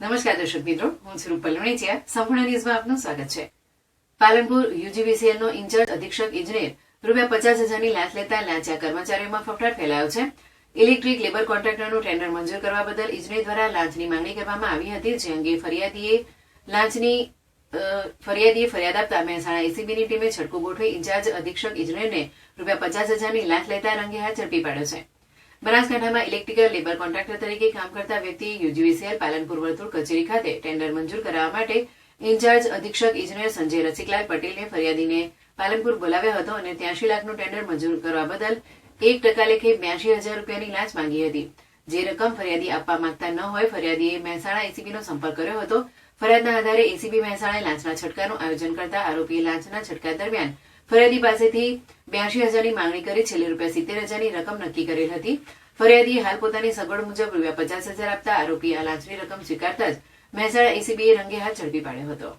નમસ્કાર દર્શક મિત્રો, હું છું રૂપલ વણેચિયા. સંપૂર્ણ ન્યૂઝમાં આપનું સ્વાગત છે. પાલનપુર યુજીવીસીએલ નો ઇન્ચાર્જ અધિક્ષક ઇજનેર ₹50,000ની લાંચ લેતા લાંચિયા કર્મચારીઓમાં ફફડાટ ફેલાયો છે. ઇલેક્ટ્રિક લેબર કોન્ટ્રાક્ટરનું ટેન્ડર મંજૂર કરવા બદલ ઇજનેર દ્વારા લાંચની માંગણી કરવામાં આવી હતી, જે અંગે ફરિયાદીએ ફરિયાદ આપતા મહેસાણા એસીબીની ટીમે છટકું ગોઠવી ઇન્ચાર્જ અધિક્ષક ઇજનેરને ₹50,000ની લાંચ લેતા રંગે હાથ ઝડપી પાડ્યો છે. બનાસકાંઠામાં ઇલેક્ટ્રિકલ લેબર કોન્ટ્રાક્ટર તરીકે કામ કરતા વ્યક્તિ યુજીવીસીએલ પાલનપુર વર્તુળ કચેરી ખાતે ટેન્ડર મંજૂર કરાવવા માટે ઇન્ચાર્જ અધિક્ષક ઇજનેર સંજય રસિકલાલ પટેલને ફરિયાદીને પાલનપુર બોલાવ્યો હતો અને 83 લાખનું ટેન્ડર મંજૂર કરવા બદલ 1% લેખે ₹82,000ની લાંચ માંગી હતી. જે રકમ ફરિયાદી આપવા માંગતા ન હોય ફરિયાદીએ મહેસાણા એસીબીનો સંપર્ક કર્યો હતો. ફરિયાદના આધારે એસીબી મહેસાણાએ લાંચના છટકાનું આયોજન કરતા આરોપીએ લાંચના છટકા દરમિયાન ફરિયાદી પાસેથી 82,000ની માંગણી કરી છેલ્લે ₹70,000ની રકમ નક્કી કરેલ હતી. ફરિયાદીએ હાલ પોતાની સગવડ મુજબ ₹50,000 આપતા આરોપીએ આ લાંચની રકમ સ્વીકારતા જ મહેસાણા એસીબીએ રંગે હાથ ઝડપી પાડ્યો હતો.